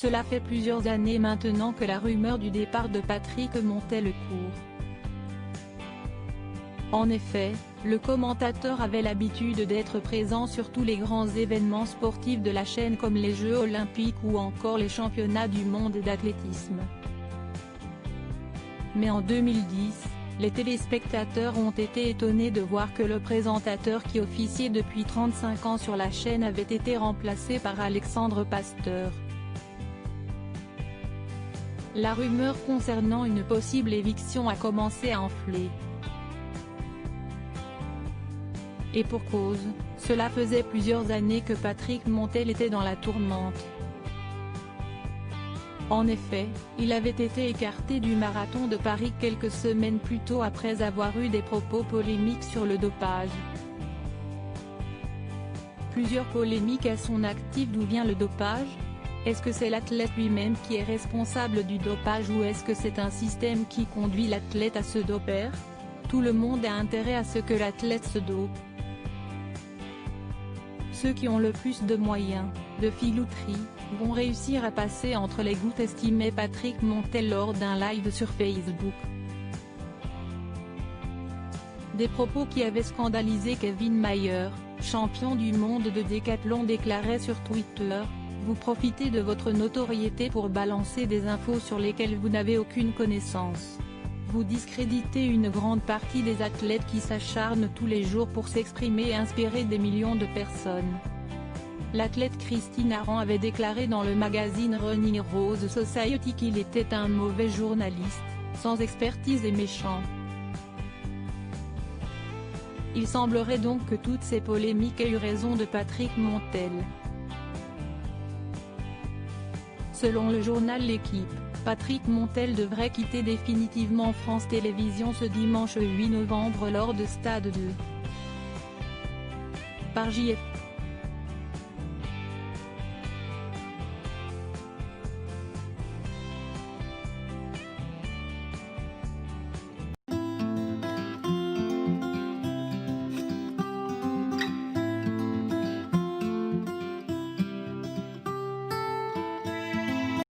Cela fait plusieurs années maintenant que la rumeur du départ de Patrick Montel court. En effet, le commentateur avait l'habitude d'être présent sur tous les grands événements sportifs de la chaîne comme les Jeux Olympiques ou encore les championnats du monde d'athlétisme. Mais en 2010, les téléspectateurs ont été étonnés de voir que le présentateur qui officiait depuis 35 ans sur la chaîne avait été remplacé par Alexandre Pasteur. La rumeur concernant une possible éviction a commencé à enfler. Et pour cause, cela faisait plusieurs années que Patrick Montel était dans la tourmente. En effet, il avait été écarté du marathon de Paris quelques semaines plus tôt après avoir eu des propos polémiques sur le dopage. Plusieurs polémiques à son actif. D'où vient le dopage? Est-ce que c'est l'athlète lui-même qui est responsable du dopage ou est-ce que c'est un système qui conduit l'athlète à se doper? Tout le monde a intérêt à ce que l'athlète se dope. Ceux qui ont le plus de moyens, de filouterie, vont réussir à passer entre les gouttes, estimait Patrick Montel lors d'un live sur Facebook. Des propos qui avaient scandalisé Kevin Mayer, champion du monde de décathlon, déclarait sur Twitter: « Vous profitez de votre notoriété pour balancer des infos sur lesquelles vous n'avez aucune connaissance. Vous discréditez une grande partie des athlètes qui s'acharnent tous les jours pour s'exprimer et inspirer des millions de personnes. » L'athlète Christine Aran avait déclaré dans le magazine Running Rose Society qu'il était un mauvais journaliste, sans expertise et méchant. Il semblerait donc que toutes ces polémiques aient eu raison de Patrick Montel. Selon le journal L'Équipe, Patrick Montel devrait quitter définitivement France Télévisions ce dimanche 8 novembre lors de Stade 2. Par JF.